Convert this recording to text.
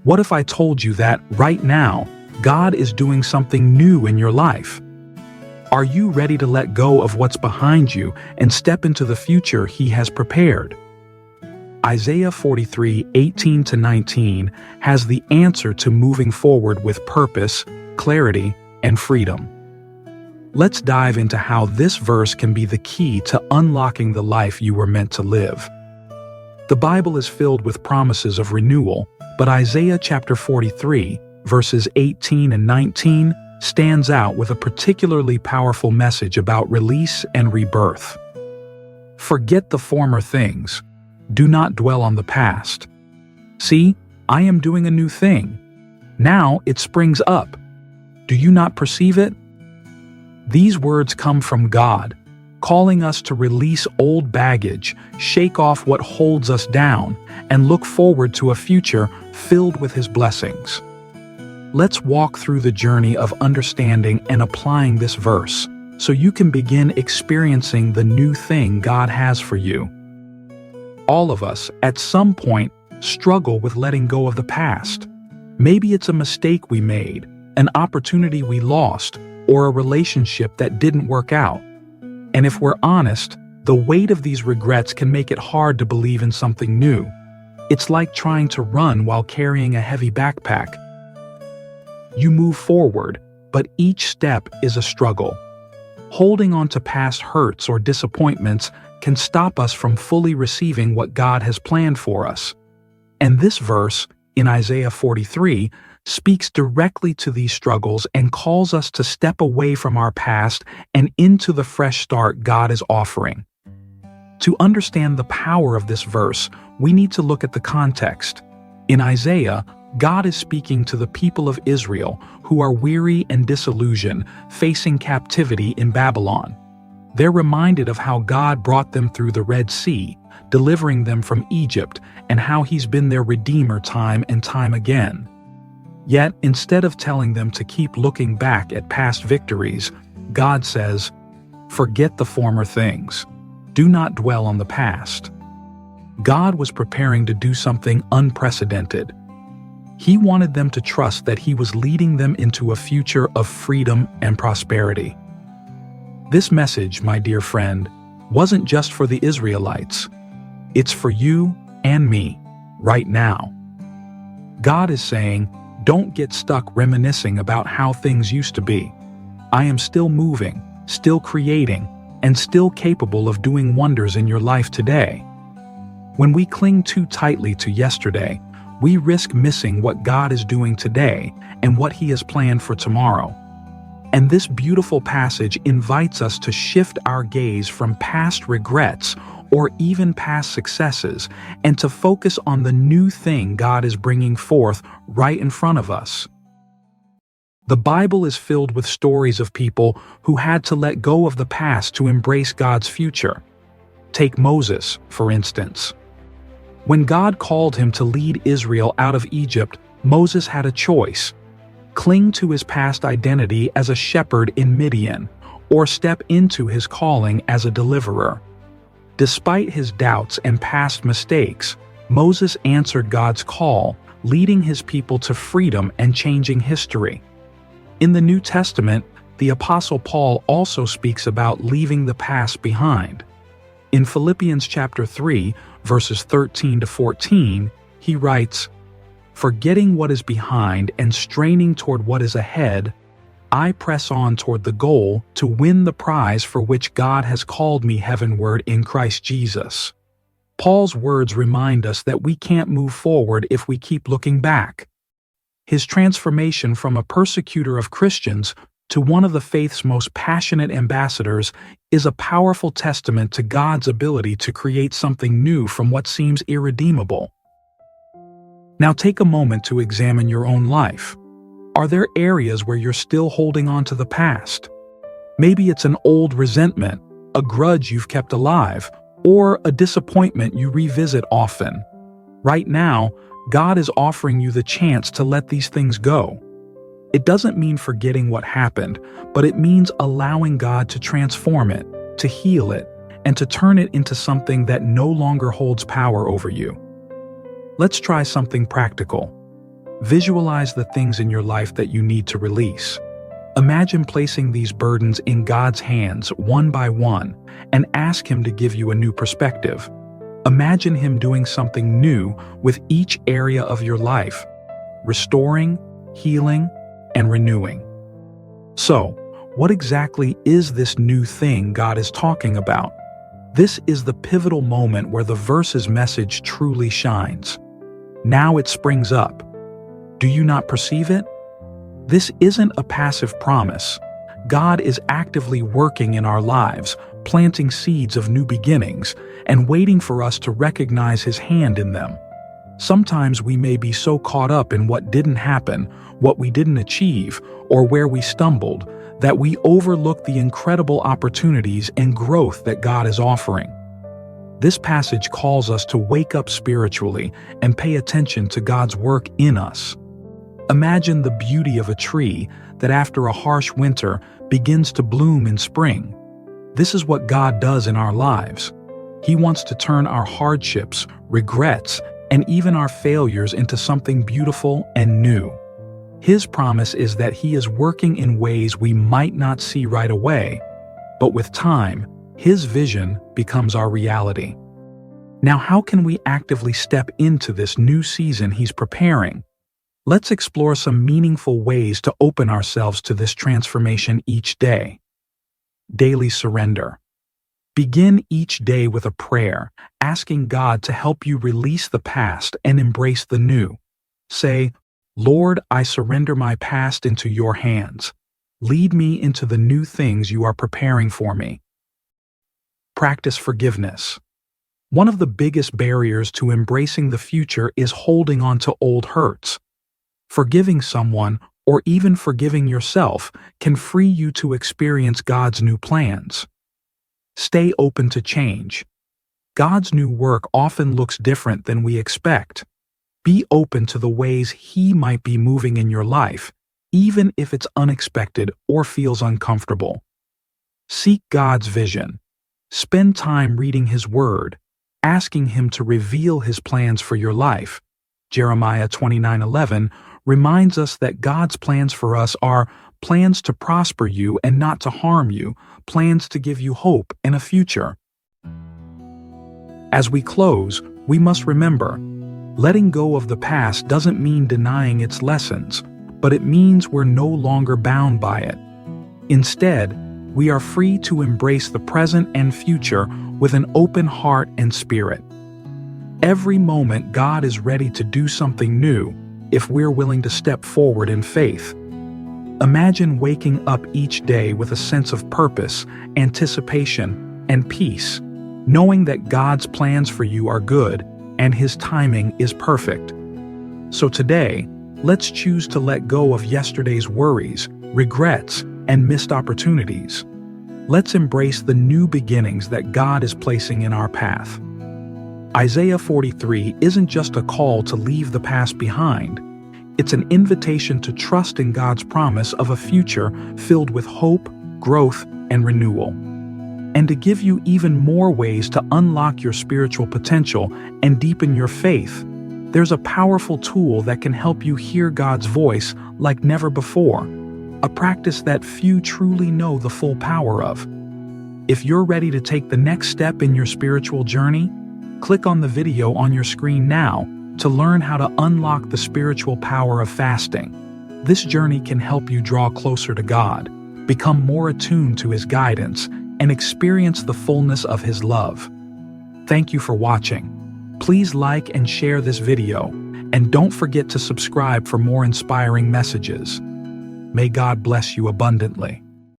What if I told you that right now, God is doing something new in your life? Are you ready to let go of what's behind you and step into the future He has prepared? Isaiah 43:18-19 has the answer to moving forward with purpose, clarity, and freedom. Let's dive into how this verse can be the key to unlocking the life you were meant to live. The Bible is filled with promises of renewal, but Isaiah chapter 43, verses 18 and 19 stands out with a particularly powerful message about release and rebirth. Forget the former things. Do not dwell on the past. See, I am doing a new thing. Now it springs up. Do you not perceive it? These words come from God, calling us to release old baggage, shake off what holds us down, and look forward to a future filled with His blessings. Let's walk through the journey of understanding and applying this verse so you can begin experiencing the new thing God has for you. All of us, at some point, struggle with letting go of the past. Maybe it's a mistake we made, an opportunity we lost, or a relationship that didn't work out. And if we're honest, the weight of these regrets can make it hard to believe in something new. It's like trying to run while carrying a heavy backpack. You move forward, but each step is a struggle. Holding on to past hurts or disappointments can stop us from fully receiving what God has planned for us. And this verse, in Isaiah 43, speaks directly to these struggles and calls us to step away from our past and into the fresh start God is offering. To understand the power of this verse, we need to look at the context. In Isaiah, God is speaking to the people of Israel who are weary and disillusioned, facing captivity in Babylon. They're reminded of how God brought them through the Red Sea, delivering them from Egypt, and how He's been their Redeemer time and time again. Yet, instead of telling them to keep looking back at past victories, God says, "Forget the former things. Do not dwell on the past." God was preparing to do something unprecedented. He wanted them to trust that He was leading them into a future of freedom and prosperity. This message, my dear friend, wasn't just for the Israelites. It's for you and me, right now. God is saying, don't get stuck reminiscing about how things used to be. I am still moving, still creating, and still capable of doing wonders in your life today. When we cling too tightly to yesterday, we risk missing what God is doing today and what He has planned for tomorrow. And this beautiful passage invites us to shift our gaze from past regrets or even past successes and to focus on the new thing God is bringing forth right in front of us. The Bible is filled with stories of people who had to let go of the past to embrace God's future. Take Moses, for instance. When God called him to lead Israel out of Egypt, Moses had a choice: cling to his past identity as a shepherd in Midian, or step into his calling as a deliverer. Despite his doubts and past mistakes, Moses answered God's call, leading his people to freedom and changing history. In the New Testament, the Apostle Paul also speaks about leaving the past behind. In Philippians chapter 3, verses 13 to 14, he writes, "Forgetting what is behind and straining toward what is ahead, I press on toward the goal to win the prize for which God has called me heavenward in Christ Jesus." Paul's words remind us that we can't move forward if we keep looking back. His transformation from a persecutor of Christians to one of the faith's most passionate ambassadors is a powerful testament to God's ability to create something new from what seems irredeemable. Now take a moment to examine your own life. Are there areas where you're still holding on to the past? Maybe it's an old resentment, a grudge you've kept alive, or a disappointment you revisit often. Right now, God is offering you the chance to let these things go. It doesn't mean forgetting what happened, but it means allowing God to transform it, to heal it, and to turn it into something that no longer holds power over you. Let's try something practical. Visualize the things in your life that you need to release. Imagine placing these burdens in God's hands one by one and ask Him to give you a new perspective. Imagine Him doing something new with each area of your life, restoring, healing, and renewing. So, what exactly is this new thing God is talking about? This is the pivotal moment where the verse's message truly shines. Now it springs up. Do you not perceive it? This isn't a passive promise. God is actively working in our lives, planting seeds of new beginnings, and waiting for us to recognize His hand in them. Sometimes we may be so caught up in what didn't happen, what we didn't achieve, or where we stumbled, that we overlook the incredible opportunities and growth that God is offering. This passage calls us to wake up spiritually and pay attention to God's work in us. Imagine the beauty of a tree that after a harsh winter begins to bloom in spring. This is what God does in our lives. He wants to turn our hardships, regrets, and even our failures into something beautiful and new. His promise is that He is working in ways we might not see right away, but with time, His vision becomes our reality. Now, how can we actively step into this new season He's preparing? Let's explore some meaningful ways to open ourselves to this transformation each day. Daily surrender. Begin each day with a prayer, asking God to help you release the past and embrace the new. Say, "Lord, I surrender my past into your hands. Lead me into the new things you are preparing for me." Practice forgiveness. One of the biggest barriers to embracing the future is holding on to old hurts. Forgiving someone, or even forgiving yourself, can free you to experience God's new plans. Stay open to change. God's new work often looks different than we expect. Be open to the ways He might be moving in your life, even if it's unexpected or feels uncomfortable. Seek God's vision. Spend time reading His Word, asking Him to reveal His plans for your life. Jeremiah 29:11 reminds us that God's plans for us are plans to prosper you and not to harm you, plans to give you hope and a future. As we close, we must remember, letting go of the past doesn't mean denying its lessons, but it means we're no longer bound by it. Instead, we are free to embrace the present and future with an open heart and spirit. Every moment, God is ready to do something new if we're willing to step forward in faith. Imagine waking up each day with a sense of purpose, anticipation, and peace, knowing that God's plans for you are good and His timing is perfect. So today, let's choose to let go of yesterday's worries, regrets, and missed opportunities. Let's embrace the new beginnings that God is placing in our path. Isaiah 43 isn't just a call to leave the past behind. It's an invitation to trust in God's promise of a future filled with hope, growth, and renewal. And to give you even more ways to unlock your spiritual potential and deepen your faith, there's a powerful tool that can help you hear God's voice like never before, a practice that few truly know the full power of. If you're ready to take the next step in your spiritual journey, click on the video on your screen now to learn how to unlock the spiritual power of fasting. This journey can help you draw closer to God, become more attuned to His guidance, and experience the fullness of His love. Thank you for watching. Please like and share this video, and don't forget to subscribe for more inspiring messages. May God bless you abundantly.